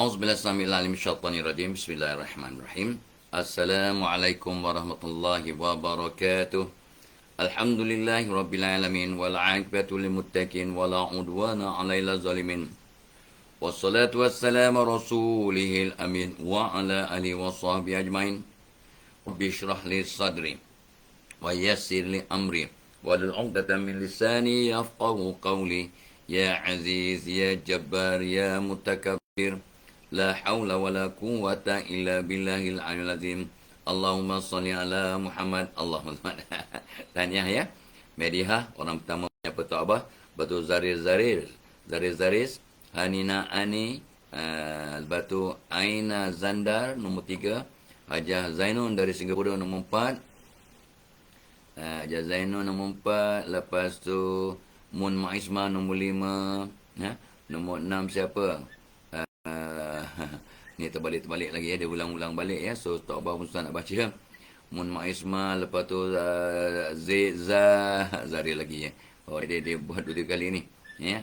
A'udzubillahiminasyaitonirrajim. Bismillahirrahmanirrahim. Assalamualaikum warahmatullahi wabarakatuh. Alhamdulillahi rabbil alamin wal 'aqibatu lil muttaqin wala 'udwana 'alal zalimin. Wassalatu wassalamu rasulihil amin wa ala alihi washabbihi ajmain. Rabbi shrah li sadri wa yassir li amri wahlul 'uqdatam min lisani yafqahu qawli. Ya Aziz, Ya Jabbar, Ya Mutakabbir, La hawla wa la quwwata illa billahil aliyyil azim. Allahumma salli ala Muhammad. Allahumma tahniah ya. Mediha orang pertama menyapa Tok Abah, Batu Zaris, Hanina Ani, Batu Aina Zandar nombor 3, Hajah Zainun dari Singapura nombor 4. Hajah Zainun nombor 4, lepas tu Mun Maisma nombor 5, ya. Nombor 6 siapa? Ni terbalik lagi ya, dia ulang-ulang balik ya. So Tok Abah pun susah nak baca. Mun Maisma, lepas tu Zari lagi ya. Oh dia buat 2 kali ni ya.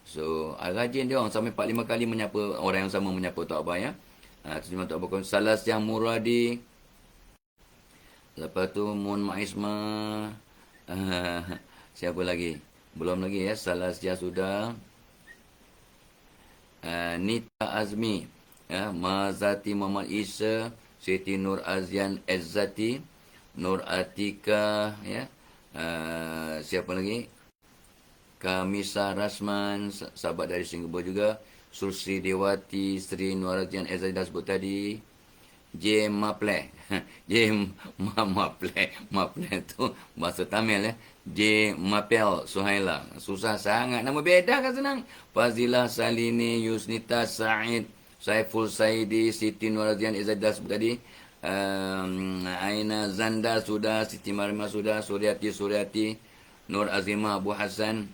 So rajin dia orang sampai 4-5 kali menyapa orang yang sama, menyapa Tok Abah ya. Terima Tok Abah. Salas yang Muradi. Lepas tu Mun Maisma, siapa lagi? Belum lagi ya. Salas dia sudah. Nita Azmi, ya, Mazati Muhammad Isa, Siti Nur Azian Ezzati, Nur Atika, ya, siapa lagi? Kamisa Rasman, sahabat dari Singapura juga. Sursi Dewati, Sri Nur Azian Ezzati dah sebut tadi. J Maple, Maple tu bahasa Tamil ya. J Mapel Suhaila, susah sangat nama beda kan, senang. Fazilah Salini, Yusnita Said, Saiful Saidi, Siti Nurazian Izzadah sebut tadi. Aina Zanda sudah, Siti Marima sudah, Suryati, Nur Azimah Abu Hassan,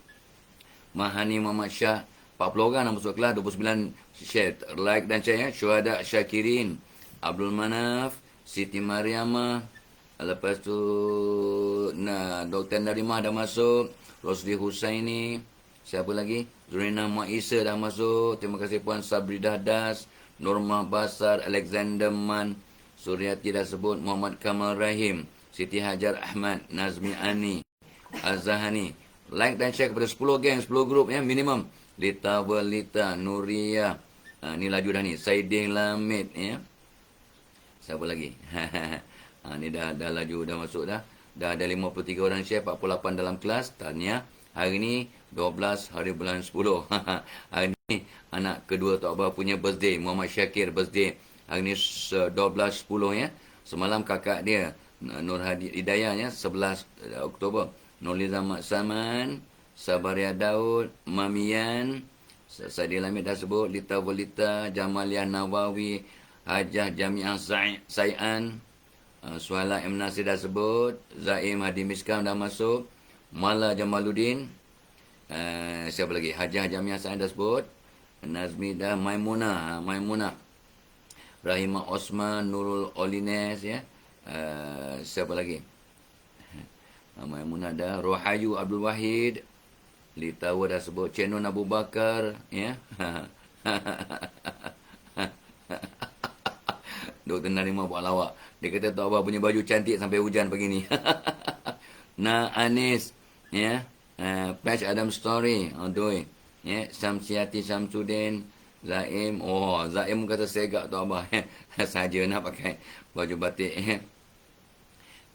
Mahani Muhammad Shah. 40 orang nak masuk kelas, 29 share, like dan share ya. Syuhada Syakirin, Abdul Manaf, Siti Mariamah. Lepas tu Dr. Narimah dah masuk. Rosli Husaini. Siapa lagi? Zurina Maisa dah masuk. Terima kasih Puan Sabri Dahdas, Normah Basar, Alexander Man, Suryati dah sebut, Muhammad Kamal Rahim, Siti Hajar Ahmad, Nazmi Ani, Azahani. Like dan share kepada 10 geng, 10 grup ya minimum. Lita Welita, Nuria. Ni laju dah ni. Saidin Lamid ya. Siapa lagi? Ni dah laju, dah masuk dah. Dah ada 53 orang share, 48 dalam kelas. Tahniah. Hari ni 12 hari bulan 10. Hari ni anak kedua Tok Abah punya birthday. Muhammad Syakir birthday. Hari ni 12/10 ya. Semalam kakak dia Nur Hidayah ya, 11 Oktober. Nurliza Maksaman, Sabaria Daud, Mamian, Sadi Lamid dah sebut, Lita Volita, Jamaliah Nawawi, Hajah Jami'ah Sayan, Suhala M. Nasir dah sebut, Zaim Hadi Miskam dah masuk, Mala Jamaluddin, siapa lagi? Hajah Jami'ah Sayan dah sebut, Nazmi dah, Maimunah, Rahimah Osman, Nurul Olines ya, siapa lagi? Maimunah dah, Rohayu Abdul Wahid, Litawa dah sebut, Cenun Abu Bakar ya. Dr. Narimah buat lawak. Dia kata Tok Abah punya baju cantik sampai hujan pagi ni. Anis ya. Patch Adam Story. Aduh. Ya, Samsiati Samsudin, Zaim. Oh, Zaim kata segak Tok Abah. Saja nak pakai baju batik ya.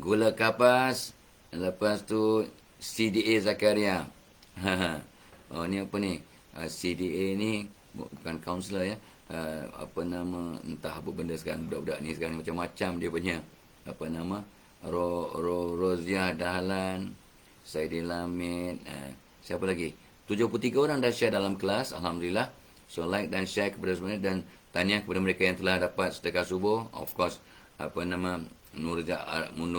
Gula Kapas. Lepas tu CDA Zakaria. Oh, ni apa ni? CDA ni bukan kaunselor ya. Apa nama, entah apa benda sekarang, budak-budak ni sekarang macam-macam dia punya apa nama, Roziah Dahlan, Saidi Lamid, siapa lagi? 73 orang dah share dalam kelas, alhamdulillah. So like dan share kepada semuanya, dan tahniah kepada mereka yang telah dapat sedekah subuh. Of course apa nama, Nur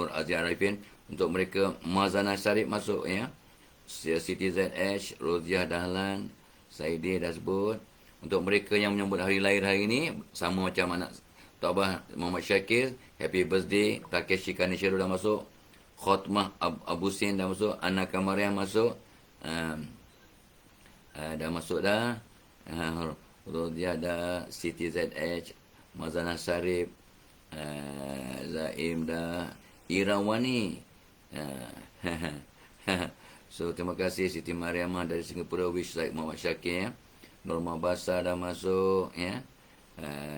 Azhar Arifin. Untuk mereka Mazana Syarif masuk ya. Siti ZH, Roziah Dahlan, Saidi dah sebut. Untuk mereka yang menyambut hari lahir hari ini, sama macam anak Tok Abah Muhammad Syakir, happy birthday. Takeshi Kanishiro dah masuk. Khotmah Abu Sin dah masuk. Ana Kamariah masuk. Dah masuk dah. Rodia dah, Siti ZH, Mazana Sarip, Zaim dah, Irawani. So, terima kasih Siti Mariamah dari Singapura, Wish like Muhammad Syakir. Norma Basar dah masuk, ya.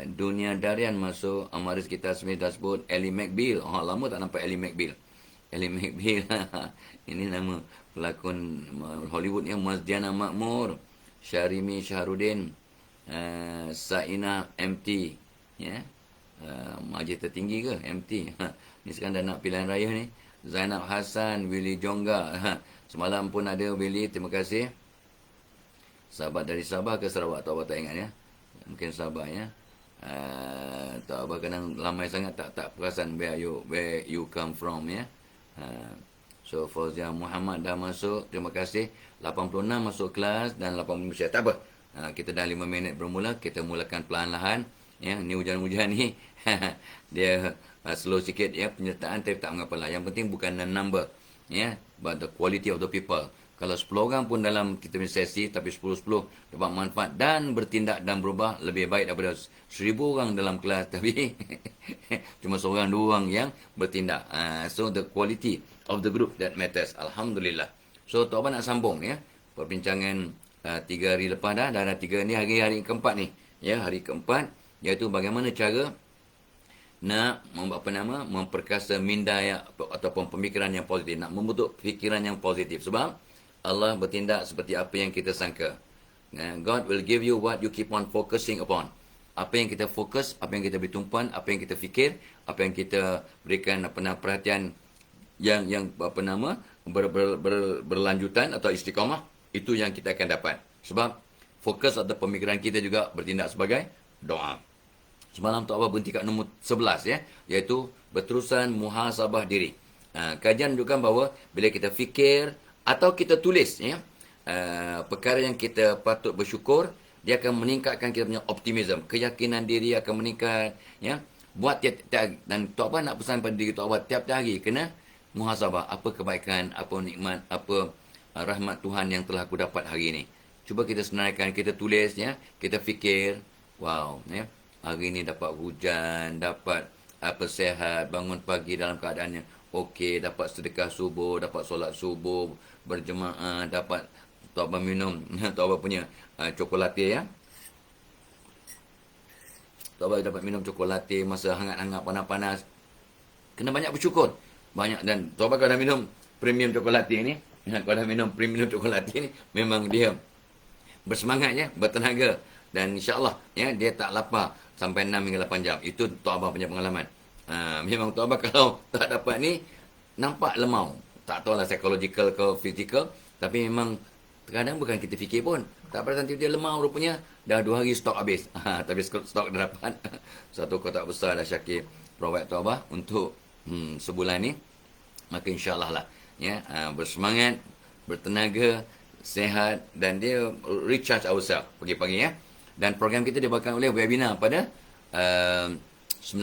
Dunia Darian masuk, Amaris kita Smith dah sebut, Ellie McBeal. Oh, lama tak nampak Ellie McBeal. Ellie McBeal. Ini nama pelakon Hollywood yang Mazdiana Makmur, Syarimi Syahrudin, Saina MT, ya. Majlis tertinggi ke MT? Ni sekarang dah nak pilihan raya ni. Zainab Hassan, Willy Jongga. Semalam pun ada Willy, terima kasih. Sahabat dari Sabah ke Sarawak, tak apa tak ingat ya. Mungkin Sabah ya. Tak apa kadang lamai sangat tak perasan where you come from ya. So Fauzia Muhammad dah masuk, terima kasih. 86 masuk kelas dan 80 siap. Tak apa. Kita dah 5 minit bermula, kita mulakan perlahan-lahan ya. Ni hujan-hujan ni dia slow sikit ya penyertaan, tapi tak mengapalah. Yang penting bukan the number ya, but the quality of the people. Kalau 10 orang pun dalam kita punya sesi, tapi 10-10 dapat manfaat dan bertindak dan berubah, lebih baik daripada 1000 orang dalam kelas, tapi cuma seorang dua orang yang bertindak. So the quality of the group that matters. Alhamdulillah. So Tok Abang nak sambung ya. Perbincangan 3 hari lepas dah ada 3 ni, hari keempat ni. Ya, hari keempat, iaitu bagaimana cara nak memperkasa minda ataupun pemikiran yang positif, nak membentuk fikiran yang positif. Sebab Allah bertindak seperti apa yang kita sangka. God will give you what you keep on focusing upon. Apa yang kita fokus, apa yang kita beri tumpuan, apa yang kita fikir, apa yang kita berikan perhatian yang berlanjutan atau istiqamah, itu yang kita akan dapat. Sebab fokus atau pemikiran kita juga bertindak sebagai doa. Semalam Tok Abah berhenti kat nombor 11 ya, iaitu berterusan muhasabah diri. Kajian menunjukkan bahawa bila kita fikir atau kita tulis ya, perkara yang kita patut bersyukur, dia akan meningkatkan kita punya optimism, keyakinan diri akan meningkat ya. Buat tiap-tiap, dan Tok Abah nak pesan pada diri Tok Abah tiap-tiap hari kena muhasabah, apa kebaikan, apa nikmat, apa rahmat Tuhan yang telah aku dapat hari ini. Cuba kita senaraikan, kita tulis ya, kita fikir, wow ya, hari ini dapat hujan, dapat sehat, bangun pagi dalam keadaannya okey, dapat sedekah subuh, dapat solat subuh berjemaah, dapat Tok Abah minum Tok Abah punya cokolate ya. Tok Abah dapat minum cokolate masa hangat-hangat panas-panas. Kena banyak bersyukur. Banyak, dan Tok Abah kalau dah minum premium cokolate ni, kalau dah minum premium cokolate ni, memang dia bersemangat ya, bertenaga, dan insya-Allah ya dia tak lapar sampai 6 hingga 8 jam. Itu Tok Abah punya pengalaman. Memang Tok Abah kalau tak dapat ni nampak lemau. Tak tahulah psychological ke physical, tapi memang kadang bukan kita fikir pun. Tak perasan dia lemau rupanya dah 2 hari stok habis. Tapi stok dah dapat. Satu kotak besar dah Syakir provide Tok Abah untuk sebulan ni. Maka insya-Allah lah ya, bersemangat, bertenaga, sehat, dan dia recharge ourselves pagi-pagi ya. Dan program kita dibawakan oleh webinar pada 19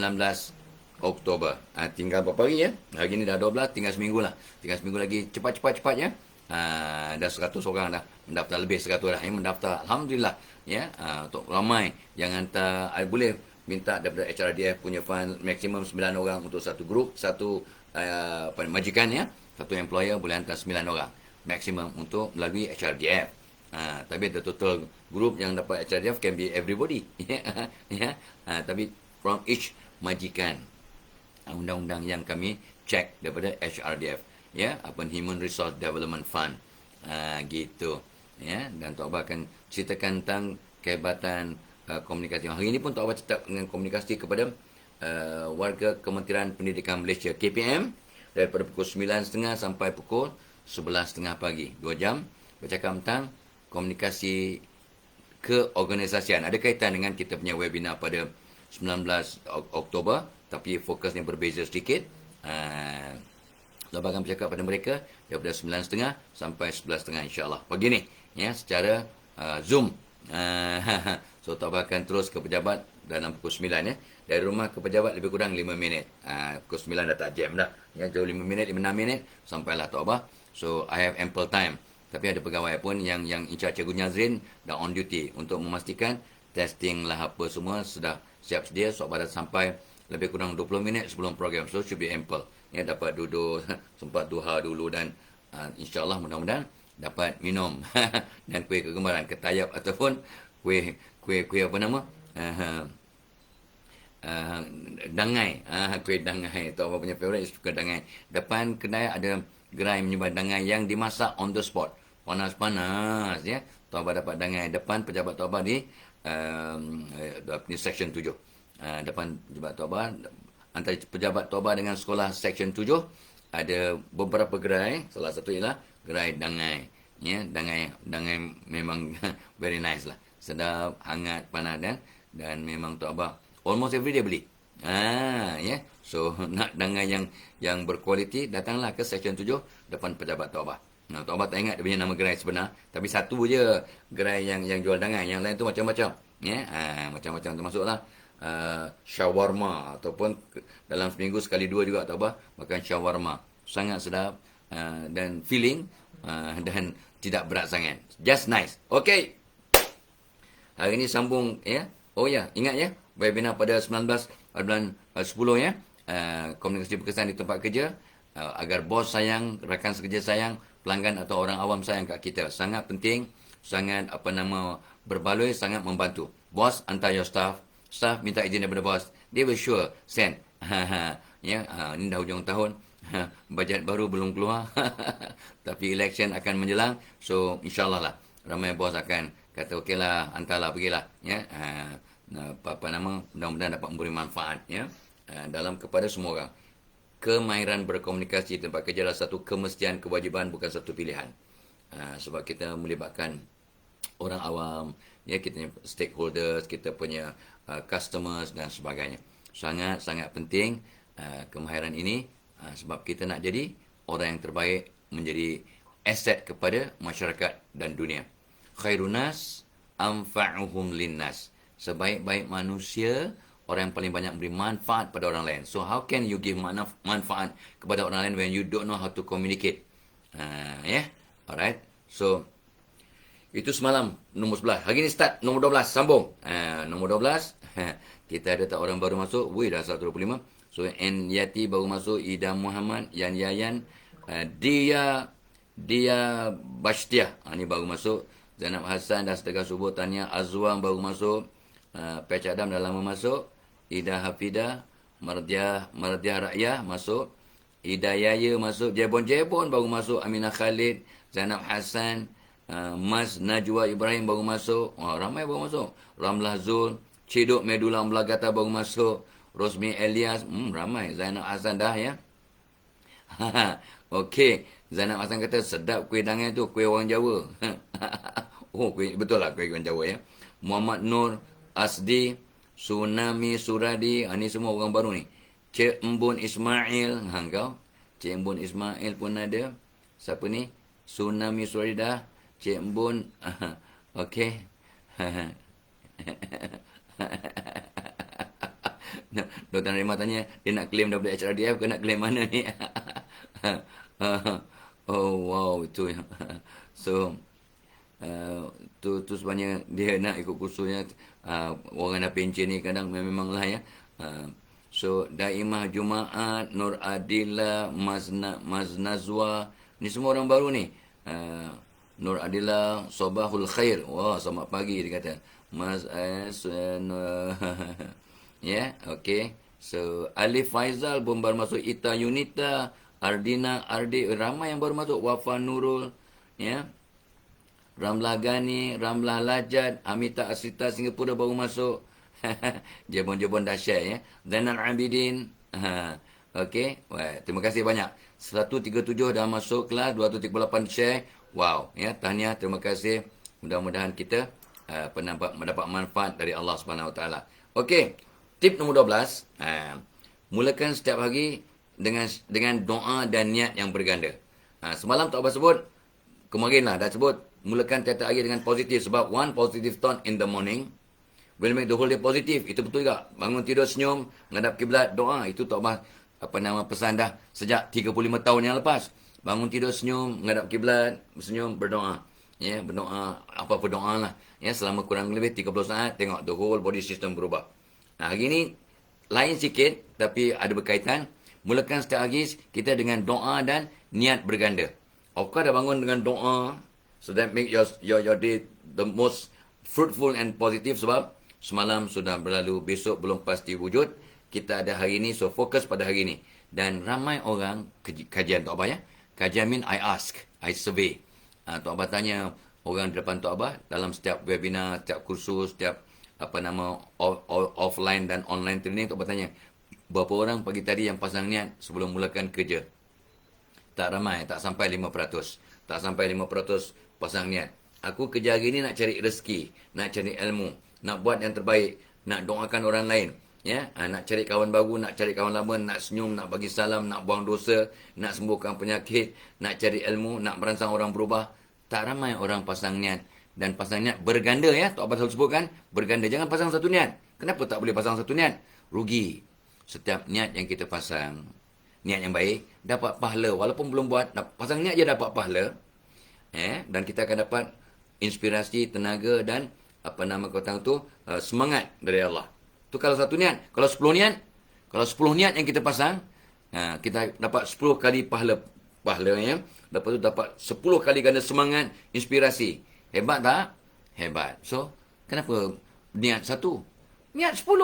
Oktober. Tinggal berapa hari ya? Hari ni dah 12, tinggal seminggu lah. Tinggal seminggu lagi, cepat ya. Dah 100 orang dah mendaftar, lebih 100 dah yang mendaftar. Alhamdulillah ya. Untuk ramai yang hantar, boleh minta daripada HRDF punya fund maksimum 9 orang untuk satu grup, satu majikan ya. Satu employer boleh hantar 9 orang maksimum untuk melalui HRDF. Tapi the total group yang dapat HRDF can be everybody. Ya. Tapi from each majikan. Undang-undang yang kami cek daripada HRDF ya, apa Human Resource Development Fund, gitu ya. Dan Tok Abah akan ceritakan tentang kehebatan komunikasi. Hari ini pun Tok Abah cerita dengan komunikasi kepada warga Kementerian Pendidikan Malaysia KPM daripada pukul 9.30 sampai pukul 11.30 pagi, 2 jam bercakap tentang komunikasi keorganisasian. Ada kaitan dengan kita punya webinar pada 19 Oktober, tapi fokusnya berbeza sedikit. Saya akan bercakap pada mereka daripada 9.30 sampai 11.30 insya-Allah. Pagi ni ya, secara Zoom. So Tok Abah akan terus ke pejabat dalam pukul 9 ya. Dari rumah ke pejabat lebih kurang 5 minit. Pukul 9 dah tak jam dah. Ya, jauh 5 minit, 5-6 minit sampailah Tok Abah. So I have ample time. Tapi ada pegawai pun yang in charge Cikgu Nazrin dah on duty untuk memastikan testing lah apa semua sudah siap sedia. So pada sampai lebih kurang 20 minit sebelum program. So should be ample. Ya, dapat duduk sempat duha dulu dan insyaAllah mudah-mudahan dapat minum dan kuih kegemaran ketayap ataupun kuih apa nama dangai. Kuih dangai tu apa punya favourite, suka dangai. Depan kedai ada gerai menyimpan dangai yang dimasak on the spot, panas-panas ya. Tuaba dapat dangai depan pejabat Tuaba di section 7. Depan pejabat Tuaba, antara pejabat Tuaba dengan sekolah section 7 ada beberapa gerai. Salah satu ialah gerai dangai. Ya, dangai memang very nice lah. Sedap, hangat, panas dan memang Tuaba almost every day beli. Ya. So nak dangai yang berkualiti, datanglah ke section 7 depan pejabat Tuaba. Nah, Tuaba tak ingat dia punya nama gerai sebenar, tapi satu je gerai yang jual dangai, yang lain tu macam-macam. Ya, macam-macam termasuklah shawarma ataupun dalam seminggu sekali dua juga Tuaba makan shawarma. Sangat sedap dan filling dan tidak berat sangat. Just nice. Okay. Hari ini sambung ya. Oh ya, ingat ya, webinar pada 19 bulan 10 ya. Komunikasi berkesan di tempat kerja agar bos sayang, rakan sekerja sayang, pelanggan atau orang awam sayang kat kita. Sangat penting, sangat berbaloi, sangat membantu. Bos hantar your staff minta izin daripada bos. They will sure send. Ya, ini dah hujung tahun. Bajet baru belum keluar. Tapi election akan menjelang. So insyaAllah lah ramai bos akan kata okeylah, hantarlah, pergilah ya. Mudah-mudahan dapat memberi manfaat ya dalam kepada semua orang. Kemahiran berkomunikasi tempat kerja adalah satu kemestian, kewajiban, bukan satu pilihan. Sebab kita melibatkan orang awam, ya, kita punya stakeholders, kita punya customers dan sebagainya. Sangat-sangat penting kemahiran ini sebab kita nak jadi orang yang terbaik, menjadi aset kepada masyarakat dan dunia. Khairunas anfa'uhum linnas. Sebaik-baik manusia, orang yang paling banyak beri manfaat pada orang lain. So how can you give manfaat kepada orang lain when you don't know how to communicate? Alright. So itu semalam nombor 11. Hari ni start nombor 12, sambung. Nombor 12, kita ada tak orang baru masuk. Wih, dah 125. So N Yati baru masuk, Ida Muhammad, Yan Yayan, Dia Bashtiah. Ni baru masuk. Zainab Hassan dah setengah subuh. Tanya Azwan baru masuk. Pech Adam dah lama masuk. Ida Hafidah, Mardiah Rakyah masuk. Ida Yaya masuk. Jebon baru masuk. Aminah Khalid, Zainab Hassan, Mas Najwa Ibrahim baru masuk. Ramai baru masuk. Ramlah Zul, Ciduk Medula Melagata baru masuk. Rosmi Elias, ramai. Zainab Hassan dah ya. Okey. Zainab Hassan kata sedap kuih dangai tu, kuih orang Jawa. Betul lah kuih orang Jawa ya. Muhammad Nur Asdi, Tsunami Suradi, ni semua orang baru ni. Cik Embun Ismail, kau. Cik Embun Ismail pun ada. Siapa ni? Tsunami Suradi dah. Cik Embun, okey. Dr. Rima tanya, dia nak claim daripada HRDF ke nak claim mana ni? Oh wow, itu ya. So tu sebenarnya dia nak ikut kursusnya. Orang dah pencen ni kadang memanglah ya. So Daimah Jumaat, Nur Adila, Mas Nazwa, ni semua orang baru ni. Nur Adila, Sobahul Khair. Wah, selamat pagi dia kata. Mas ya, okey. So Alif Faizal pun baru masuk. Ita Yunita, Ardina, Ardi, ramai yang baru masuk. Wafa Nurul, ya. Ramlah Gani, Ramlah Lajad, Amita Asrita Singapura baru masuk. Jebon-jebon dahsyat ya. Zainal Abidin. Okey. Terima kasih banyak. 137 dah masuk kelas, 238 share. Wow, ya. Tahniah, terima kasih. Mudah-mudahan kita mendapat manfaat dari Allah Subhanahu Wa Taala. Okey. Tip nombor 12. Mulakan setiap hari dengan doa dan niat yang berganda. Semalam tak apa sebut. Kemarin lah dah sebut. Mulakan tiap-tiap hari dengan positif. Sebab one positive thought in the morning will make the whole day positive. Itu betul juga. Bangun tidur senyum, menghadap kiblat, doa. Itu tak pesan dah sejak 35 tahun yang lepas. Bangun tidur senyum, menghadap kiblat, senyum, berdoa. Ya, berdoa, apa berdoa lah. Ya, selama kurang lebih 30 saat, tengok the whole body system berubah. Nah, hari ni lain sikit, tapi ada berkaitan. Mulakan setiap hari kita dengan doa dan niat berganda. Kau dah bangun dengan doa, so that make your day the most fruitful and positive, sebab semalam sudah berlalu, besok belum pasti wujud. Kita ada hari ni, so fokus pada hari ni. Dan ramai orang, kajian Tok Abah ya. Kajian mean I ask, I survey. Tok Abah tanya orang di depan Tok Abah dalam setiap webinar, setiap kursus, setiap offline dan online training. Tok Abah tanya, berapa orang pagi tadi yang pasang niat sebelum mulakan kerja? Tak ramai, tak sampai 5%. Tak sampai 5% pasang niat. Aku kerja hari ni nak cari rezeki, nak cari ilmu, nak buat yang terbaik, nak doakan orang lain. Ya, nak cari kawan baru, nak cari kawan lama, nak senyum, nak bagi salam, nak buang dosa, nak sembuhkan penyakit, nak cari ilmu, nak merangsang orang berubah. Tak ramai orang pasang niat. Dan pasang niat berganda ya, Tok Abah selalu sebutkan, berganda. Jangan pasang satu niat. Kenapa tak boleh pasang satu niat? Rugi. Setiap niat yang kita pasang, niat yang baik, dapat pahala. Walaupun belum buat, pasang niat je dapat pahala. Dan kita akan dapat inspirasi, tenaga dan semangat dari Allah. Tu kalau satu niat. Kalau 10 niat, kalau 10 niat yang kita pasang, kita dapat 10 kali pahala ya. Lepas tu dapat 10 kali ganda semangat, inspirasi. Hebat tak? Hebat. So, kenapa niat satu? Niat 10.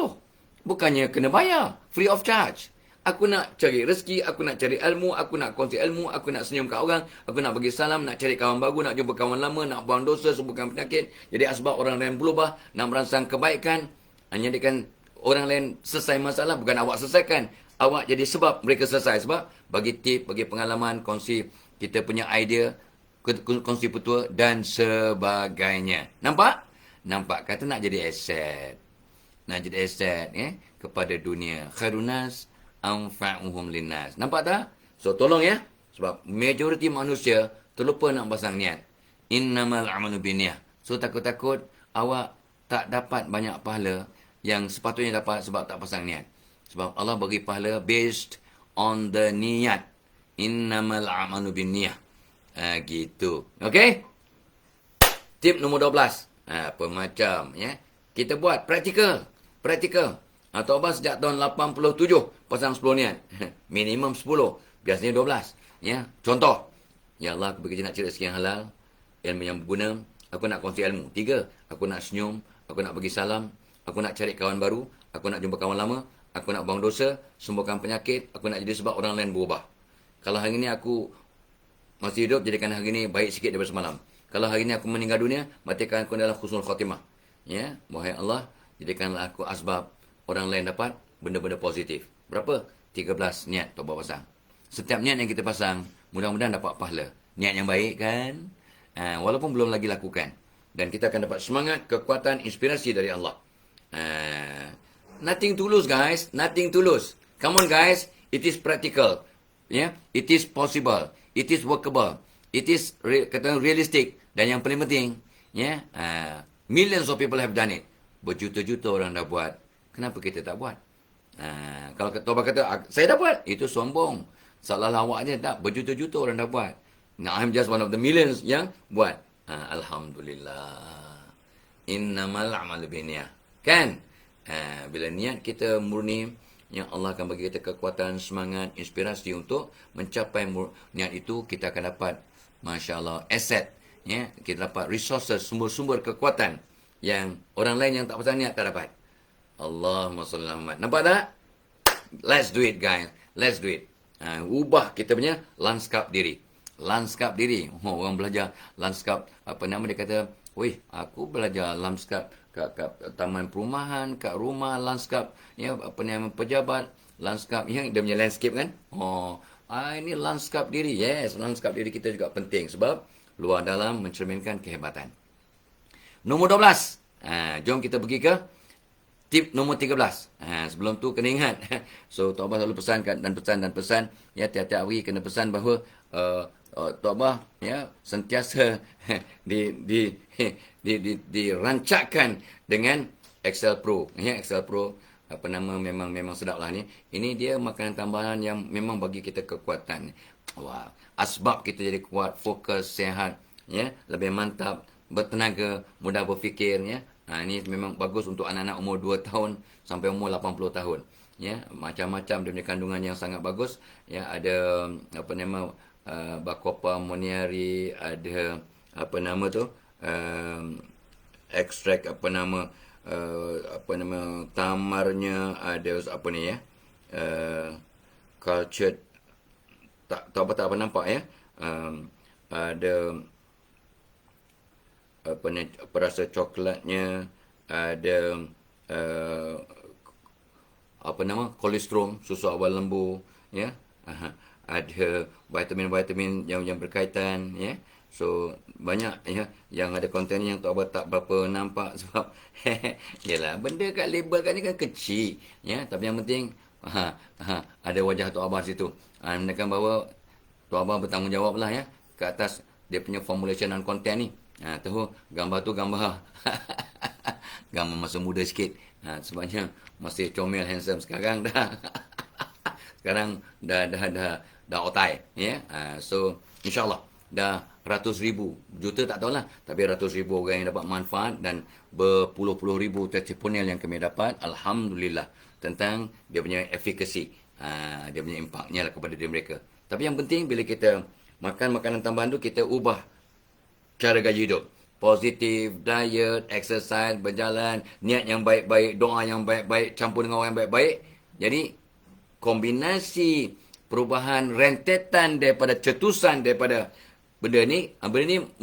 Bukannya kena bayar. Free of charge. Aku nak cari rezeki, aku nak cari ilmu, aku nak kongsi ilmu, aku nak senyum kat orang, aku nak bagi salam, nak cari kawan baru, nak jumpa kawan lama, nak buang dosa, sembuhkan penyakit. Jadi asbab orang lain berubah, nak merangsang kebaikan. Jadikan orang lain selesai masalah, bukan awak selesaikan. Awak jadi sebab mereka selesai. Sebab bagi tip, bagi pengalaman, kongsi kita punya idea, kongsi petua dan sebagainya. Nampak? Nampak? Kata nak jadi aset. Nak jadi aset kepada dunia. Khairunas anfa'uhum linnas. Nampak tak? So tolong ya. Sebab majoriti manusia terlupa nak pasang niat. Innamal amalu binniyah. So takut-takut awak tak dapat banyak pahala yang sepatutnya dapat sebab tak pasang niat. Sebab Allah bagi pahala based on the niat. Innamal amalu binniyah. Gitu. Okey? Tip nombor 12. Apa macam ya. Kita buat practical. Practical. Tok Abah sejak tahun 87 pasang 10 niat. Minimum 10. Biasanya 12. Ya. Contoh. Ya Allah, aku bekerja nak cari rezeki yang halal. Ilmu yang berguna. Aku nak kongsi ilmu. 3. Aku nak senyum. Aku nak bagi salam. Aku nak cari kawan baru. Aku nak jumpa kawan lama. Aku nak buang dosa. Sembuhkan penyakit. Aku nak jadi sebab orang lain berubah. Kalau hari ini aku masih hidup, jadikan hari ini baik sikit daripada semalam. Kalau hari ini aku meninggal dunia, matikan aku dalam husnul khatimah. Ya. Wahai Allah, jadikanlah aku asbab orang lain dapat benda-benda positif. Berapa? 13 niat Tok Abah pasang. Setiap niat yang kita pasang, mudah-mudahan dapat pahala. Niat yang baik kan? Walaupun belum lagi lakukan. Dan kita akan dapat semangat, kekuatan, inspirasi dari Allah. Nothing to lose, guys. Nothing to lose. Come on, guys. It is practical. Yeah? It is possible. It is workable. It is realistic. Dan yang paling penting, millions of people have done it. Berjuta-juta orang dah buat. Kenapa kita tak buat? Kalau Tok Abah kata, saya dah buat. Itu sombong. Salah awak je tak. Berjuta-juta orang dah buat. Now, I'm just one of the millions yang buat. Alhamdulillah. Innamal a'malu binniyah. Kan? Bila niat kita murni, yang Allah akan bagi kita kekuatan, semangat, inspirasi untuk mencapai niat itu, kita akan dapat, Masya Allah, aset. Ya? Kita dapat resources, sumber-sumber kekuatan yang orang lain yang tak pasang niat tak dapat. Allahumma salli ala Muhammad. Nampak tak? Let's do it, guys. Let's do it. Ubah kita punya lanskap diri. Lanskap diri. Orang belajar lanskap, dia kata, wih, aku belajar lanskap kat taman perumahan, kat rumah, lanskap, pejabat, lanskap, dia punya landscape kan? Ini lanskap diri. Yes, lanskap diri kita juga penting sebab luar dalam mencerminkan kehebatan. Nombor 12. Jom kita pergi ke tip nombor 13. Sebelum tu kena ingat. So Tok Abah selalu pesankan dan pesan. Ya, tiap-tiap hari kena pesan bahawa Tok Abah sentiasa dirancangkan dengan Excel Pro. Ya, Excel Pro memang sedap lah ni. Ini dia makanan tambahan yang memang bagi kita kekuatan. Wah, asbab kita jadi kuat, fokus, sihat, ya, lebih mantap, bertenaga, mudah berfikir, ya. Ini memang bagus untuk anak-anak umur 2 tahun sampai umur 80 tahun. Ya, macam-macam dia punya kandungan yang sangat bagus. Ya, ada apa nama Bacopa moniari, ada apa nama tu? Ekstrak apa nama tamarnya, ada apa ni ya? Cultured, tak apa nampak ya. Ada apa ni, perasa coklatnya, ada uh, apa nama kolesterol, susu awal lembu, ya. Ada vitamin-vitamin yang berkaitan, ya. So banyak ya yang ada konten yang tu tak berapa nampak sebab yalah benda kat label kat ni kan kecil, ya, tapi yang penting ada wajah Tok Abah situ. Menandakan bahawa Tok Abah bertanggungjawab lah ya ke atas dia punya formulation dan konten ni. Tahu gambar tu gambar gambar masa muda sikit. Sebabnya masih comel handsome sekarang dah. Sekarang dah otai, ya. So insyaallah dah ratus ribu, juta tak tahulah, tapi ratus ribu orang yang dapat manfaat dan berpuluh-puluh ribu testimonial yang kami dapat, alhamdulillah, tentang dia punya efficacy, dia punya impaknya lah kepada diri mereka. Tapi yang penting bila kita makan makanan tambahan tu, kita ubah cara gaya hidup. Positif, diet, exercise, berjalan, niat yang baik-baik, doa yang baik-baik, campur dengan orang yang baik-baik. Jadi, kombinasi perubahan rentetan daripada cetusan daripada benda ni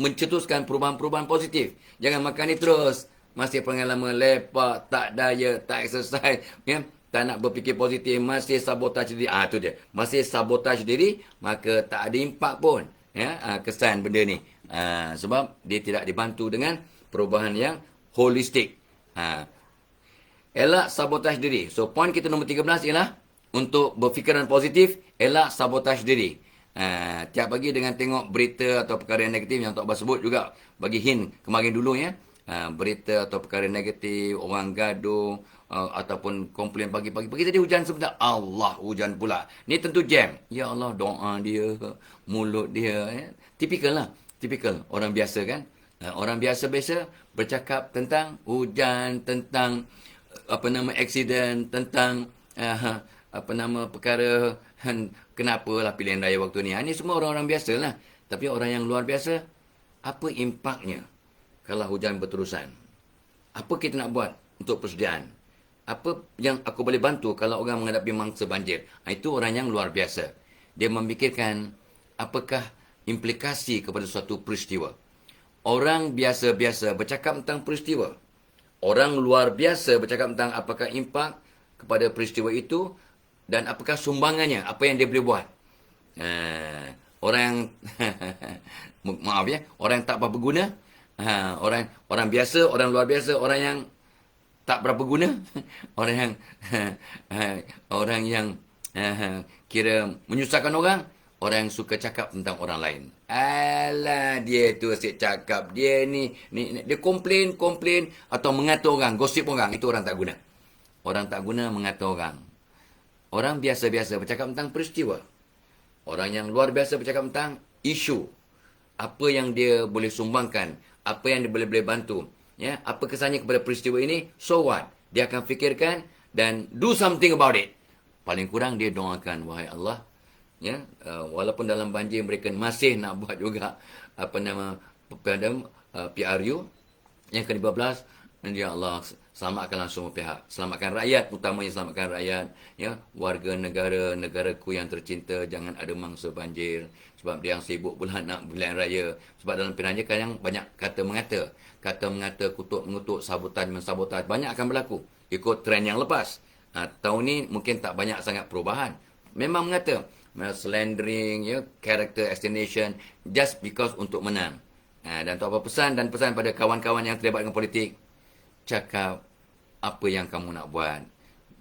mencetuskan perubahan-perubahan positif. Jangan makan ni terus. Masih pengalaman lepak, tak diet, tak exercise, ya. Tak nak berfikir positif, masih sabotaj diri. Tu dia. Masih sabotaj diri, maka tak ada impak pun, ya, kesan benda ni. Sebab dia tidak dibantu dengan perubahan yang holistik. Elak sabotaj diri. So, poin kita nombor 13 ialah untuk berfikiran positif, elak sabotaj diri. Tiap pagi dengan tengok berita atau perkara yang negatif yang Tok Abah sebut juga, bagi hint kemarin dulu ya. Berita atau perkara negatif, orang gaduh, ataupun komplain pagi-pagi. Pagi tadi hujan sebentar, Allah hujan pula. Ni tentu jam. Ya Allah, doa dia, mulut dia. Ya. Tipikal lah. Tipikal orang biasa kan. Orang biasa-biasa bercakap tentang hujan, tentang apa nama aksiden, tentang apa nama perkara kenapalah pilihan raya waktu ni. Ini semua orang-orang biasa lah. Tapi orang yang luar biasa, apa impaknya kalau hujan berterusan? Apa kita nak buat untuk persediaan? Apa yang aku boleh bantu kalau orang menghadapi mangsa banjir? Itu orang yang luar biasa. Dia memikirkan apakah implikasi kepada suatu peristiwa. Orang biasa-biasa bercakap tentang peristiwa. Orang luar biasa bercakap tentang apakah impak kepada peristiwa itu dan apakah sumbangannya, apa yang dia boleh buat. Orang yang maaf ya, orang yang tak berapa guna, orang biasa, orang luar biasa, orang yang tak berapa guna, orang yang kira menyusahkan orang, orang yang suka cakap tentang orang lain. Alah, dia tu asyik cakap, dia ni dia komplain atau mengata orang, gosip orang, itu orang tak guna. Orang tak guna mengata orang. Orang biasa-biasa bercakap tentang peristiwa. Orang yang luar biasa bercakap tentang isu. Apa yang dia boleh sumbangkan, apa yang dia boleh bantu. Ya, apa kesannya kepada peristiwa ini? So what? Dia akan fikirkan dan do something about it. Paling kurang dia doakan, wahai Allah, ya, walaupun dalam banjir mereka masih nak buat juga apa nama PRU yang ke-15, dan ya Allah selamatkanlah semua pihak, selamatkan rakyat, utamanya selamatkan rakyat, ya, warga negaraku yang tercinta, jangan ada mangsa banjir, sebab dia yang sibuk pula nak pilihan raya. Sebab dalam pilihan raya kadang banyak kata mengata, kutuk mengutuk, sabotaj mensabotaj, banyak akan berlaku ikut trend yang lepas. Tahun ni mungkin tak banyak sangat perubahan, memang mengata, slandering, ya, character assassination, just because untuk menang. Dan tu apa pesan pada kawan-kawan yang terlibat dengan politik? Cakap apa yang kamu nak buat,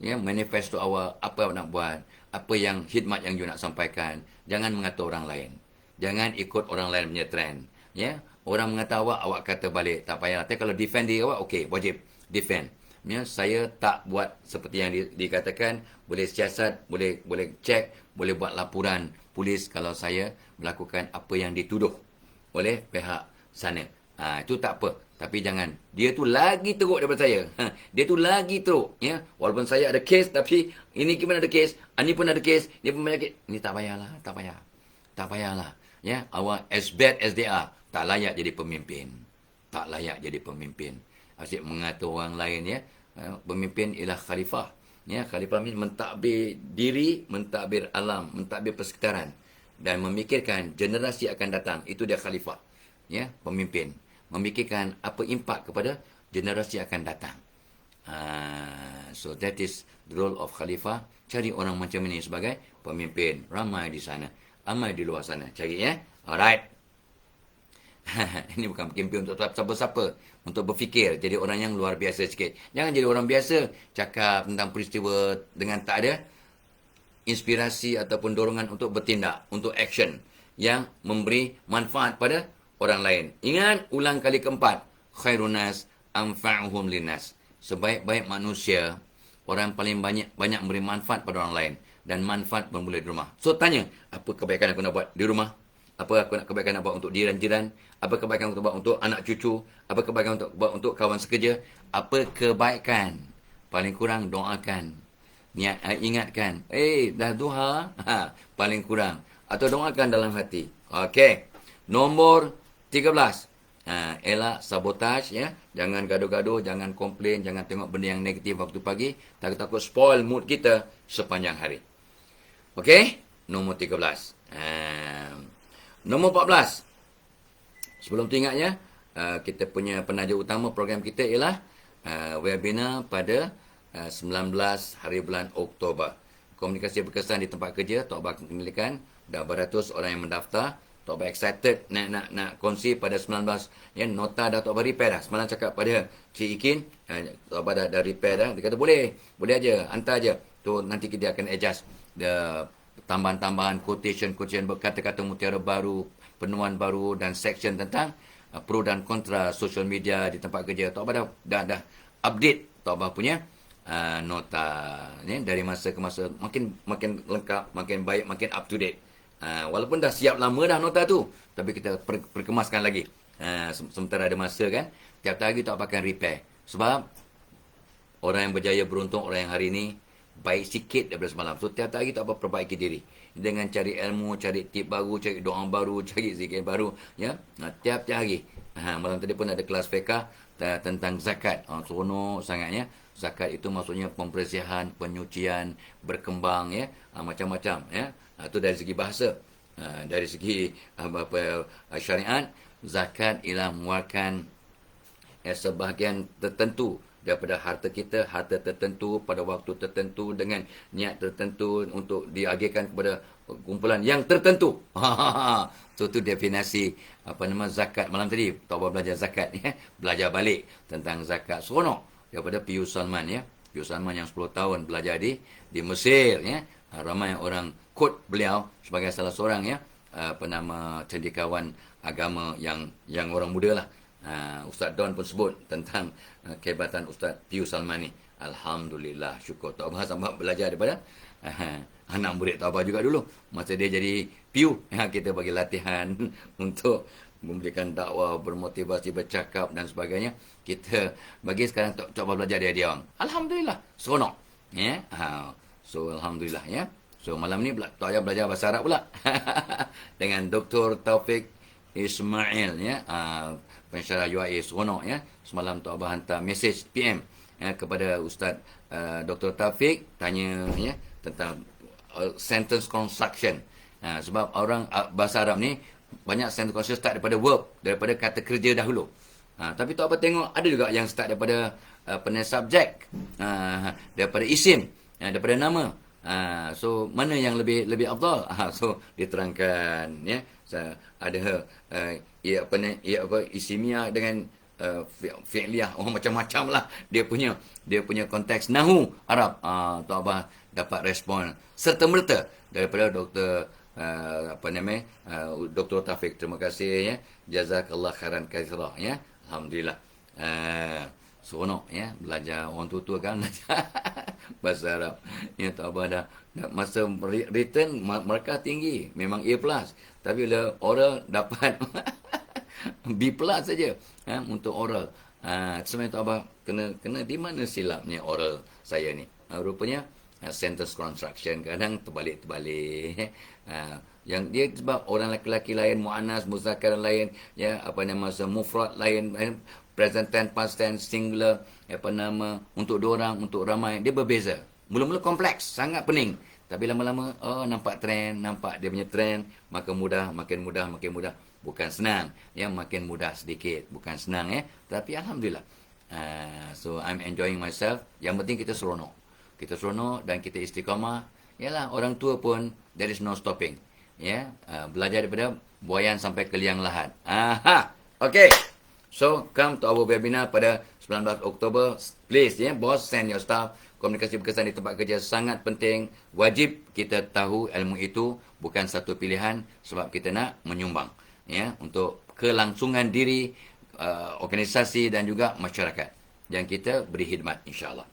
ya, manifesto awal apa yang nak buat, apa yang khidmat yang you nak sampaikan. Jangan mengata orang lain, jangan ikut orang lain punya trend, ya. Orang mengata awak kata balik, tak payah. Tapi kalau defend diri awak, okey, wajib defend, ya. Saya tak buat seperti yang dikatakan, boleh siasat, boleh cek, boleh buat laporan polis kalau saya melakukan apa yang dituduh. oleh pihak sana. Itu tak apa. Tapi jangan. Dia tu lagi teruk daripada saya. Dia tu lagi teruk. Ya? Walaupun saya ada kes, tapi ini pun ada kes. Ini pun ada kes. Dia pun ada kes. Ini tak payahlah. Tak payah. Tak payahlah. Ya? Awak as bad as they are. Tak layak jadi pemimpin. Tak layak jadi pemimpin. Asyik mengatur orang lain. Ya? Pemimpin ialah khalifah. Ya? Khalifah ini mentadbir diri, mentadbir alam, mentadbir persekitaran. Dan memikirkan generasi akan datang. Itu dia khalifah. Ya? Pemimpin. Memikirkan apa impak kepada generasi akan datang. So that is the role of khalifah. Cari orang macam ini sebagai pemimpin. Ramai di sana. Ramai di luar sana. Cari ya. Alright. Ini bukan pemimpin untuk siapa-siapa. Untuk berfikir. Jadi orang yang luar biasa sikit. Jangan jadi orang biasa. Cakap tentang peristiwa dengan tak ada inspirasi ataupun dorongan untuk bertindak. Untuk action. Yang memberi manfaat pada orang lain. Ingat, ulang kali keempat. Khairunas anfa'uhum linnas. Sebaik-baik manusia, orang paling banyak memberi manfaat pada orang lain. Dan manfaat bermula di rumah. So, tanya, apa kebaikan aku nak buat di rumah? Apa kebaikan nak buat untuk jiran-jiran? Apa kebaikan aku nak buat untuk anak cucu? Apa kebaikan untuk buat untuk kawan sekerja? Apa kebaikan? Paling kurang doakan. Ingatkan. Dah duha? Paling kurang. Atau doakan dalam hati. Okey. Nombor 13. Elak sabotaj, ya. Jangan gaduh-gaduh, jangan komplain, jangan tengok benda yang negatif waktu pagi. Takut-takut spoil mood kita sepanjang hari. Okey? Nombor 13. Nombor 14. Sebelum tu ingatnya, kita punya penaja utama program kita ialah webinar pada 19 hari bulan Oktober. Komunikasi berkesan di tempat kerja, Tok Bah Kepemilikan. Dah beratus orang yang mendaftar. Tok Bah excited nak kongsi pada 19. Ya, nota dah Tok Bah repair dah. Semalam cakap pada Cik Ikin, Tok Bah dah repair dah. Dia kata boleh aja, hantar aja. Tu nanti kita akan adjust tambahan-tambahan quotation kata-kata mutiara baru, penuan baru dan section tentang pro dan kontra social media di tempat kerja. Tok Bah dah update Tok Bah punya nota ya, dari masa ke masa makin lengkap, makin baik, makin up to date. Walaupun dah siap lama dah nota tu, tapi kita perkemaskan lagi. Sementara ada masa kan, tiap hari tak akan repair. Sebab orang yang berjaya beruntung, orang yang hari ini baik sikit daripada semalam. So tiap hari tak apa perbaiki diri. Dengan cari ilmu, cari tip baru, cari doa baru, cari zikir baru. Ya, tiap-tiap hari. Malam tadi pun ada kelas fiqah tentang zakat. Seronok sangatnya. Zakat itu maksudnya pembersihan, penyucian, berkembang, ya, macam-macam, ya. Itu dari segi bahasa. Dari segi syariat, zakat ialah mengeluarkan sebahagian tertentu daripada harta kita, harta tertentu pada waktu tertentu dengan niat tertentu untuk diagihkan kepada kumpulan yang tertentu. So tu definisi zakat malam tadi. Tok Bah belajar zakat, ya. Belajar balik tentang zakat. Seronok daripada Pius Salman, ya. Pius Salman yang 10 tahun belajar di Mesir, ya. Ramai orang quote beliau sebagai salah seorang, ya, penama cendekiawan agama yang orang muda lah. Ustaz Don pun sebut tentang kehebatan Ustaz Pius Salman ni. Alhamdulillah, syukur Tok Bah sampai belajar daripada anak murid Tok Bah juga dulu. Masa dia jadi Piu, kita bagi latihan untuk memberikan dakwah, bermotivasi, bercakap dan sebagainya. Kita bagi sekarang Tok Bah belajar dia orang. Alhamdulillah, seronok. Ya. So alhamdulillah, ya. So malam ni Tok Ayah belajar bahasa Arab pula dengan Dr. Taufik Ismail, ya. Pensyarah UIA, seronok, ya. Semalam Tok Bah hantar mesej PM, ya, kepada Ustaz Dr. Taufik, tanya, ya, tentang sentence construction. Sebab orang bahasa Arab ni banyak sentence construction start daripada verb, daripada kata kerja dahulu. Tapi Tok Bah tengok ada juga yang start daripada subjek, daripada isim, daripada nama. So mana yang lebih afdal? So diterangkan, ya. Ada isimiah dengan fi'liyah, macam-macam lah dia punya konteks nahu Arab. Tok Bah dapat respon serta merta daripada Dr. Dr. Taufik. Terima kasih, ya. Jazakallah khairan katsira, ya. Alhamdulillah. Seronok, ya, belajar orang tua kan bahasa Arab. Ya, Tok Bah dah masa written mereka tinggi, memang A+. Tapi bila oral dapat B plus saja untuk oral. Sebenarnya tu Abah kena di mana silapnya oral saya ni. Rupanya sentence construction kadang terbalik-terbalik. Yang dia sebab orang lelaki lain, muannas, muzakkar lain, ya, apa nama, mufrad lain, present tense, past tense, singular, apa nama, untuk dua orang, untuk ramai, dia berbeza. Mula-mula kompleks, sangat pening. Tapi lama-lama, nampak trend, nampak dia punya trend, makin mudah, makin mudah, makin mudah. Bukan senang, ya, makin mudah sedikit. Bukan senang, ya. Tapi Alhamdulillah. So, I'm enjoying myself. Yang penting kita seronok. Kita seronok dan kita istiqamah. Yalah, orang tua pun, there is no stopping. Ya, belajar daripada buayan sampai ke liang lahat. Okay. So, come to our webinar pada 19 Oktober. Please, ya, boss, send your staff. Komunikasi berkesan di tempat kerja sangat penting. Wajib kita tahu ilmu itu, bukan satu pilihan sebab kita nak menyumbang, ya, untuk kelangsungan diri, organisasi dan juga masyarakat yang kita beri khidmat, insyaAllah.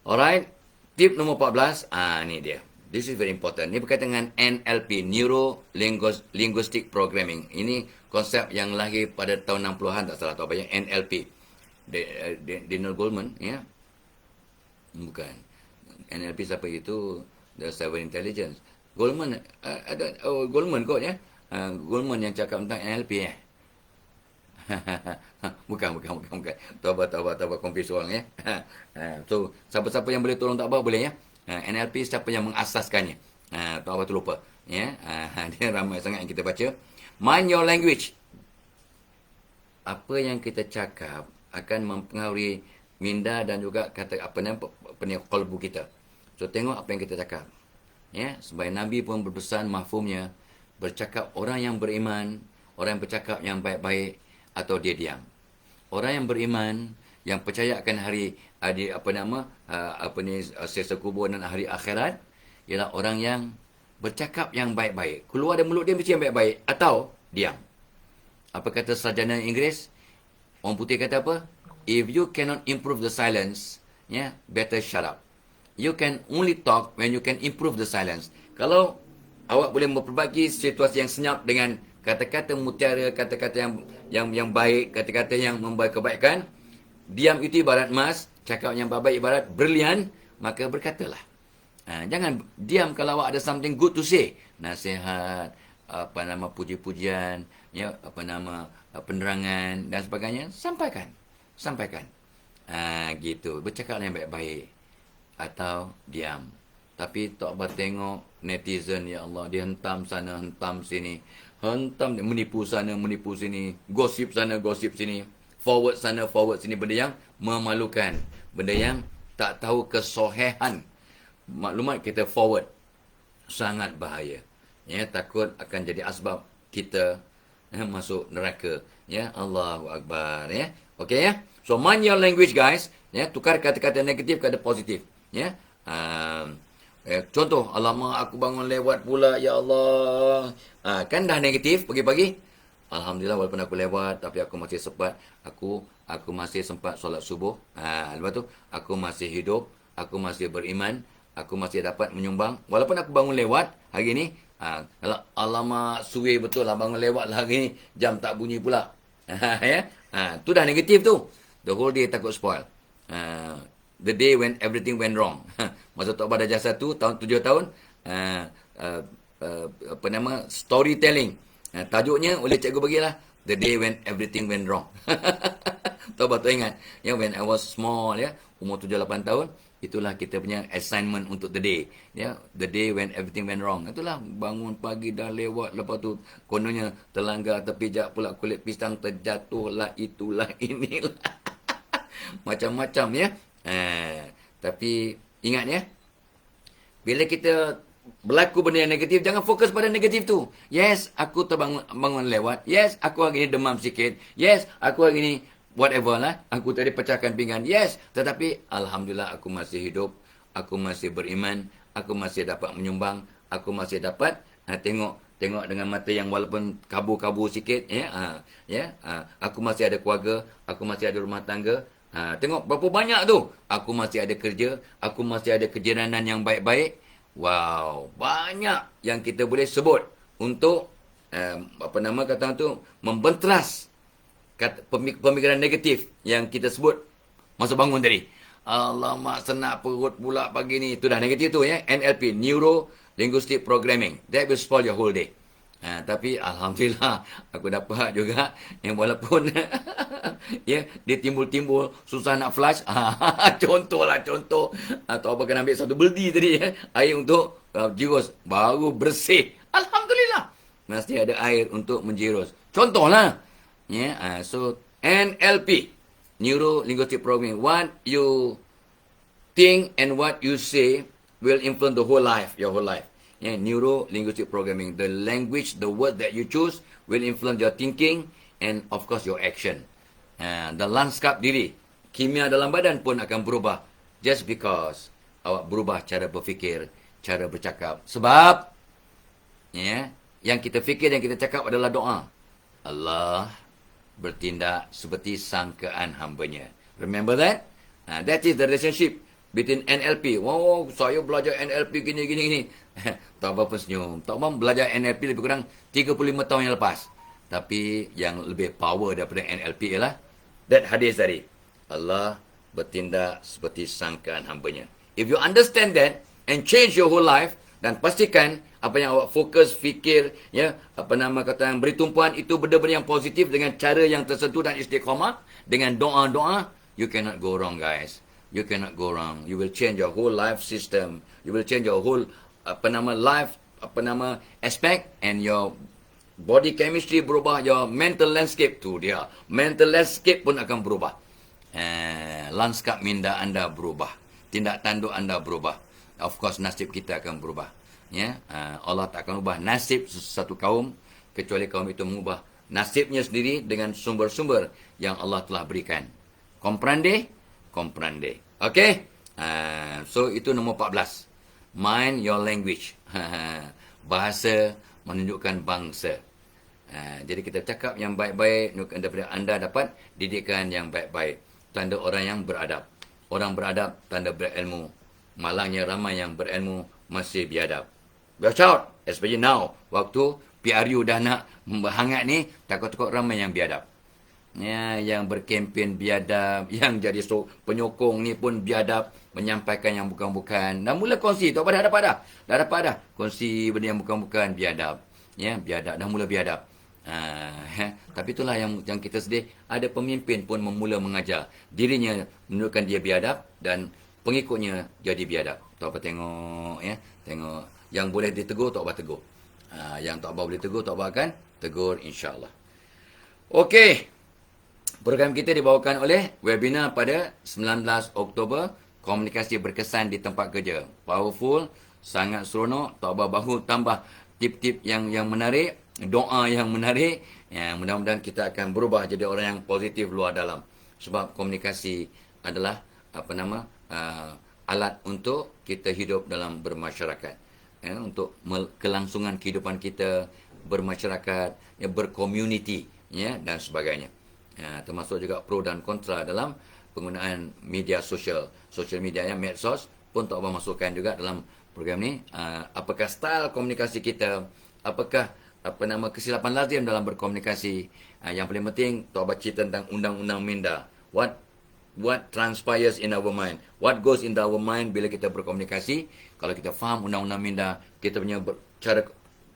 Alright, tip nombor 14, ni dia. This is very important. Ini berkaitan dengan NLP, Neuro Linguistic Programming. Ini konsep yang lahir pada tahun 60-an, tak salah tahu apa ya, NLP. Daniel Goleman, ya. Bukan. NLP siapa itu? The Seven Intelligence. Goleman, Goleman kot, ya. Goleman yang cakap tentang NLP, ya. Bukan. Taubat, confuse orang, ya. So, siapa-siapa yang boleh tolong tak apa, boleh, ya. NLP siapa yang mengasaskannya? Tuan Abah tu lupa. Ya? Dia ramai sangat yang kita baca. Mind your language. Apa yang kita cakap akan mempengaruhi minda dan juga kata qalbu kita. So, tengok apa yang kita cakap. Ya? Sebab Nabi pun berpesan mafhumnya, bercakap orang yang beriman, orang yang bercakap yang baik-baik, atau dia diam. Orang yang beriman, yang percaya akan hari sesa kubur dan hari akhirat, ialah orang yang bercakap yang baik-baik. Keluar dari mulut dia mesti yang baik-baik, atau diam. Apa kata sarjana Inggeris? Orang putih kata apa? If you cannot improve the silence, better shut up. You can only talk when you can improve the silence. Kalau awak boleh memperbagi situasi yang senyap dengan kata-kata mutiara, kata-kata yang baik, kata-kata yang membawa kebaikan, diam itu ibarat emas, cakap yang baik ibarat brilian, maka berkatalah. Jangan diam kalau awak ada something good to say. Nasihat, puji-pujian, ya, penerangan dan sebagainya, sampaikan. Gitu. Bercakap yang baik-baik atau diam. Tapi tak apa tengok netizen, ya Allah, dia hentam sana, hentam sini. Hentam, menipu sana, menipu sini. Gosip sana, gosip sini. Forward sana, forward sini. Benda yang memalukan. Benda yang tak tahu kesohehan. Maklumat kita forward. Sangat bahaya. Ya, takut akan jadi asbab kita masuk neraka. Ya, Allahu Akbar. Ya, okey, ya. So, mind your language, guys. Ya, tukar kata-kata negatif ke kata positif. Ya. Contoh, alamak aku bangun lewat pula, ya Allah. Kan dah negatif pagi-pagi. Alhamdulillah, walaupun aku lewat, tapi aku masih sempat. Aku masih sempat solat subuh. Lepas tu, aku masih hidup. Aku masih beriman. Aku masih dapat menyumbang. Walaupun aku bangun lewat hari ni. Alamak, suwe betul lah bangun lewat lah hari ni. Jam tak bunyi pula. Ya? Tu dah negatif tu. The whole day takut spoil. The day when everything went wrong. Masa Tok Abah dah jasa tu, 7 tahun. Storytelling. Tajuknya oleh cikgu bagilah, The Day When Everything Went Wrong. Tok Abah tu ingat. Ya, when I was small, ya, umur 7-8 tahun, itulah kita punya assignment untuk the day. Ya, the day when everything went wrong. Itulah bangun pagi dah lewat, lepas tu kononnya terlanggar terpijak pula kulit pisang, terjatuh lah, itulah, inilah. Macam-macam, ya. Tapi ingat, ya, bila kita berlaku benda yang negatif, jangan fokus pada negatif tu. Yes, aku terbangun lewat. Yes, aku hari ni demam sikit. Yes, aku hari ni whatever lah. Aku tadi pecahkan pinggan. Yes, tetapi Alhamdulillah aku masih hidup. Aku masih beriman. Aku masih dapat menyumbang. Aku masih dapat tengok dengan mata yang walaupun kabur-kabur sikit. Aku masih ada keluarga. Aku masih ada rumah tangga. Tengok berapa banyak tu. Aku masih ada kerja. Aku masih ada kejiranan yang baik-baik. Wow, banyak yang kita boleh sebut untuk apa nama kata tu, membentras pemikiran negatif yang kita sebut masa bangun tadi. Alamak, senak perut pula pagi ni. Itu dah negatif tu ya. NLP, Neuro Linguistic Programming. That will spoil your whole day. Tapi Alhamdulillah, aku dapat juga yang walaupun ya, dia timbul-timbul, susah nak flush. Contoh. Atau apa kena ambil satu beldi tadi ya, air untuk jirus. Baru bersih. Alhamdulillah. Mesti ada air untuk menjirus. Contohlah. Yeah, so NLP, Neuro Linguistic Programming. What you think and what you say will influence the whole life, your whole life. Yeah, Neuro Linguistic Programming. The language, the word that you choose will influence your thinking and of course your action. The lanskap diri, kimia dalam badan pun akan berubah just because awak berubah cara berfikir, cara bercakap. Sebab yeah, yang kita fikir, yang kita cakap adalah doa. Allah bertindak seperti sangkaan hambanya. Remember that? That is the relationship between NLP. Wow, saya belajar NLP gini. Tok Abang pun senyum. Tok Abang belajar NLP lebih kurang 35 tahun yang lepas. Tapi yang lebih power daripada NLP ialah that hadis tadi. Allah bertindak seperti sangkaan hambanya. If you understand that and change your whole life, dan pastikan apa yang awak fokus, fikir, ya, apa nama kata yang beri tumpuan itu benda-benda yang positif dengan cara yang tersentuh dan istiqamah, dengan doa-doa, you cannot go wrong, guys. You cannot go wrong. You will change your whole life system. You will change your whole life aspect, and your body chemistry berubah, your mental landscape tu dia. Mental landscape pun akan berubah. Lanskap minda anda berubah. Tindak tanduk anda berubah. Of course, nasib kita akan berubah. Ya, Allah tak akan ubah nasib satu kaum kecuali kaum itu mengubah nasibnya sendiri dengan sumber-sumber yang Allah telah berikan. Comprende? Okay? So, itu nombor 14. Mind your language. Bahasa menunjukkan bangsa. Jadi, kita cakap yang baik-baik, daripada anda dapat didikan yang baik-baik. Tanda orang yang beradab. Orang beradab, tanda berilmu. Malangnya ramai yang berilmu masih biadab. Watch out, especially now. Waktu PRU dah nak berhangat ni, takut-takut ramai yang biadab. Ya, yang berkempen biadab, yang jadi penyokong ni pun biadab, menyampaikan yang bukan-bukan. Dah mula kongsi, tak pada dah dapat dah. Kongsi benda yang bukan-bukan, biadab. Ya, biadab, dah mula biadab. Tapi itulah yang kita sedih. Ada pemimpin pun memula mengajar. Dirinya menunjukkan dia biadab dan pengikutnya jadi biadab. Tak apa tengok, ya. Tengok. Yang boleh ditegur, tak apa tegur. Yang tak apa boleh tegur, tak apa akan tegur, insyaAllah. Okey. Program kita dibawakan oleh webinar pada 19 Oktober. Komunikasi berkesan di tempat kerja. Powerful, sangat seronok. Tak apa bahu tambah tip-tip yang menarik. Doa yang menarik. Ya, mudah-mudahan kita akan berubah jadi orang yang positif luar dalam. Sebab komunikasi adalah alat untuk kita hidup dalam bermasyarakat, ya, untuk kelangsungan kehidupan kita bermasyarakat, ya, berkomuniti, ya, dan sebagainya. Ya, termasuk juga pro dan kontra dalam penggunaan media sosial media, ya, medsos pun tak masukkan juga dalam program ni. Apakah style komunikasi kita, apakah kesilapan lazim dalam berkomunikasi. Yang paling penting tak cerita tentang undang-undang minda. What transpires in our mind? What goes in our mind bila kita berkomunikasi? Kalau kita faham undang-undang minda, kita punya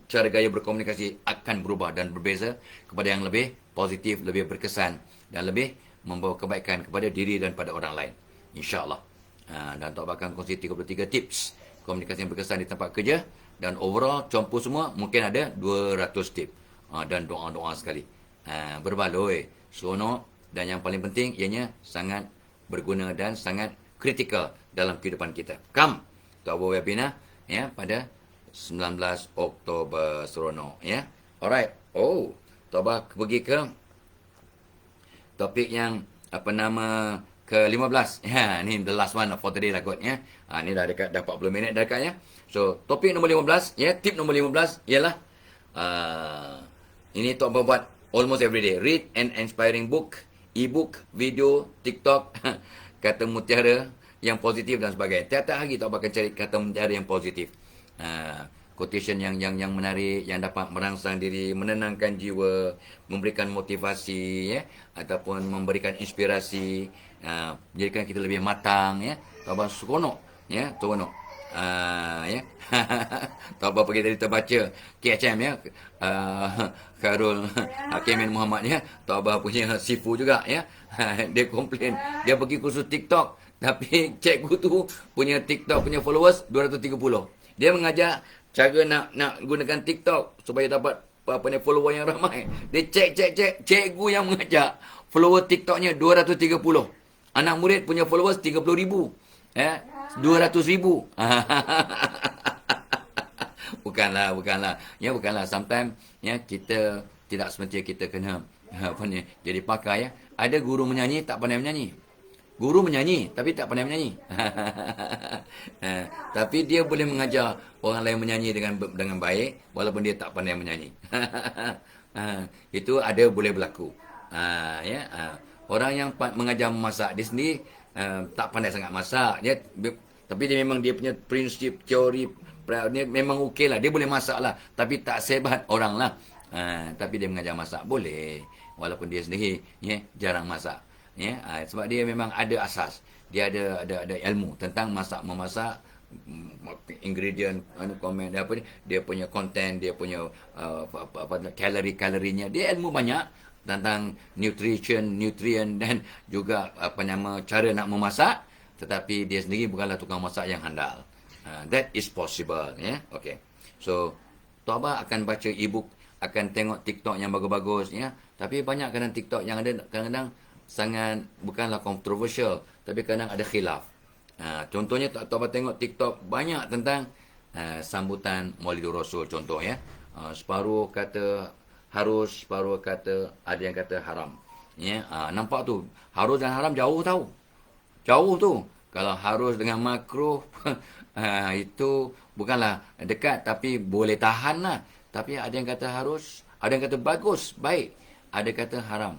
cara gaya berkomunikasi akan berubah dan berbeza kepada yang lebih positif, lebih berkesan dan lebih membawa kebaikan kepada diri dan pada orang lain. InsyaAllah. Dan Tok Abang akan kongsi 33 tips komunikasi yang berkesan di tempat kerja, dan overall campur semua mungkin ada 200 tips. Dan doa-doa sekali. Berbaloi, seronok, dan yang paling penting ianya sangat berguna dan sangat kritikal dalam kehidupan kita. Come to our webinar, ya, pada 19 Oktober seronok, ya. Alright. Tok Abang pergi ke topik yang ke-15. Ya, ni the last one for today lah kot, ya. Ni dah dekat 40 minit dah dekat, ya. So, topik nombor 15, ya, tip nombor 15 ialah ini Tok Abang buat almost every day. Read an inspiring book, e-book, video, TikTok, kata mutiara yang positif dan sebagainya. Tiap-tiap hari Tok Abang akan cari kata mutiara yang positif. quotation yang menarik, yang dapat merangsang diri, menenangkan jiwa, memberikan motivasi, ya, ataupun memberikan inspirasi, menjadikan kita lebih matang, ya. Tok Abang seronok, ya, seronok. Ya. Tok Abang pergi tadi terbaca KHM, ya. Khairul Hakimin Muhammad, ya. Tok Abang punya sifu juga, ya. Dia komplain, dia pergi kursus TikTok, tapi cikgu tu punya TikTok punya followers 230. Dia mengajar cara nak gunakan TikTok supaya dapat apa ni follower yang ramai. Dia cek cikgu yang mengajar follower TikToknya 230. Anak murid punya followers 30,000. 200,000. Bukanlah. Ya, bukanlah. Sometimes, ya, kita tidak semestinya kita kena apa ni jadi pakar, ya. Ada guru menyanyi tak pandai menyanyi. Guru menyanyi tapi tak pandai menyanyi. Tapi dia boleh mengajar orang lain menyanyi dengan baik walaupun dia tak pandai menyanyi. Itu ada boleh berlaku. Ya. Orang yang mengajar memasak dia sendiri tak pandai sangat masak. Tapi dia memang dia punya prinsip, teori dia memang okeylah. Dia boleh masak lah. Tapi tak sehebat orang lah. Tapi dia mengajar masak boleh. Walaupun dia sendiri, ya, jarang masak. Ya, sebab dia memang ada asas. Dia ada ilmu tentang memasak, ingredient, komen apa ni, dia punya content, dia punya kalorinya. Dia ilmu banyak tentang nutrient dan juga cara nak memasak, tetapi dia sendiri bukanlah tukang masak yang handal. That is possible, ya. Okay. So, Tok Abang akan baca e-book, akan tengok TikTok yang bagus-bagus, ya. Tapi banyak kadang TikTok yang ada kadang-kadang sangat bukanlah kontroversial, tapi kadang ada khilaf. Contohnya Tok Abang tengok TikTok banyak tentang sambutan Maulidur Rasul, contoh, ya. Separuh kata harus, separuh kata ada yang kata haram. Ya, nampak tu. Harus dan haram jauh tahu. Jauh tu. Kalau harus dengan makruh itu bukanlah dekat, tapi boleh tahan lah. Tapi ada yang kata harus, ada yang kata bagus, baik. Ada kata haram.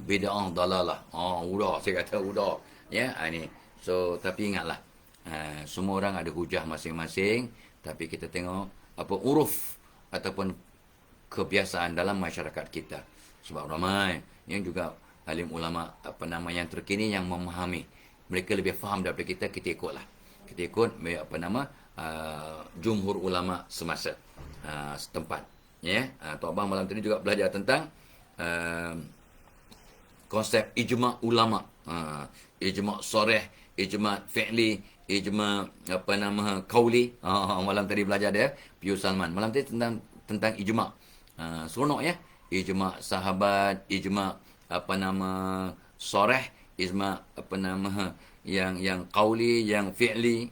Bid'ah dalalah. Udah, saya kata udah. Ya, ini. So, tapi ingatlah. Semua orang ada hujah masing-masing. Tapi kita tengok apa uruf ataupun kebiasaan dalam masyarakat kita. Sebab ramai yang juga alim ulama yang terkini yang memahami. Mereka lebih faham daripada kita ikutlah. Kita ikut jumhur ulama semasa setempat. Ya, Tok Abang malam tadi juga belajar tentang konsep ijma' ulama. Ijma' soreh, ijma' fi'li, ijma' qauli. Malam tadi belajar dia, Piyu Salman. Malam tadi tentang ijma'. Seronok, ya. Ijma' sahabat, ijma' soreh, ijma' yang qauli, yang fi'li.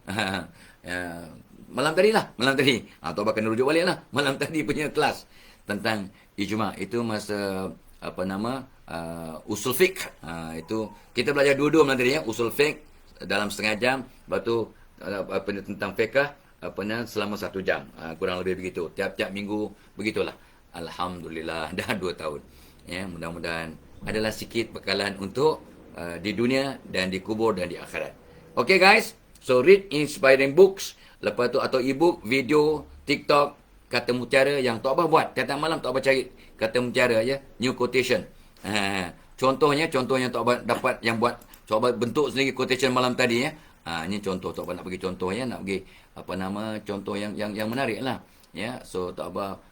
Malam tadi. Tok Abang kena rujuk balik lah. Malam tadi punya kelas tentang ijma'. Itu masa usul fiqh. Itu kita belajar dua-dua malam tadi, ya. Usul fiqh dalam setengah jam. Lepas tu tentang fiqh selama 1 jam. Kurang lebih begitu. Tiap-tiap minggu begitulah. Alhamdulillah dah 2 tahun. Ya, mudah-mudahan adalah sikit bekalan untuk di dunia dan di kubur dan di akhirat. Okay guys, so read inspiring books. Lepas tu atau e-book, video, TikTok, kata mutiara yang Tok Abang buat. Tiap-tiap malam Tok Abang cari kata mutiara, ya, new quotation. Contohnya Tok Abang dapat yang buat, Tok Abang bentuk sendiri quotation malam tadi, ya. Ini contoh Tok Abang nak bagi contoh, ya, nak bagi contoh yang menarik lah, ya. So Tok Abang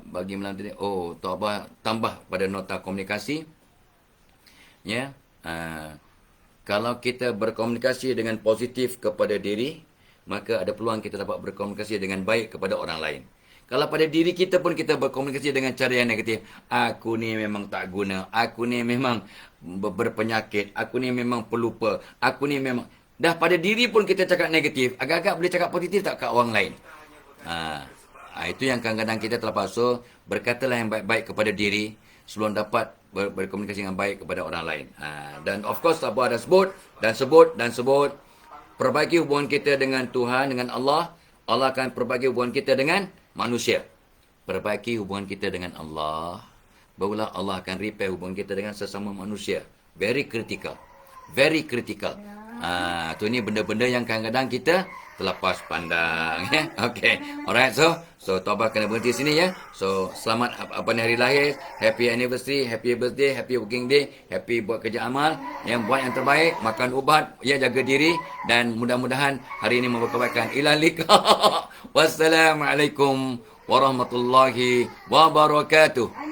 bagi malam tadi, Tok Abang tambah pada nota komunikasi, ya. Kalau kita berkomunikasi dengan positif kepada diri, maka ada peluang kita dapat berkomunikasi dengan baik kepada orang lain. Kalau pada diri kita pun kita berkomunikasi dengan cara yang negatif, aku ni memang tak guna, aku ni memang berpenyakit, aku ni memang pelupa, aku ni memang... Dah pada diri pun kita cakap negatif, agak-agak boleh cakap positif tak kat orang lain. Itu yang kadang-kadang kita terlepas. So, berkatalah yang baik-baik kepada diri sebelum dapat berkomunikasi dengan baik kepada orang lain. Dan of course, Abah ada sebut. Perbaiki hubungan kita dengan Tuhan, dengan Allah. Allah akan perbaiki hubungan kita dengan manusia. Perbaiki hubungan kita dengan Allah. Barulah Allah akan repair hubungan kita dengan sesama manusia. Very critical. Very critical. Tu ni benda-benda yang kadang-kadang kita terlepas pandang. Ya. Okay. Alright. So Toba kena berhenti sini ya. So selamat apa ni hari lahir, happy anniversary, happy birthday, happy working day, happy buat kerja amal, yang buat yang terbaik, makan ubat, ya jaga diri dan mudah-mudahan hari ini membawa kebaikan. Ila liqa. Wassalamualaikum warahmatullahi wabarakatuh.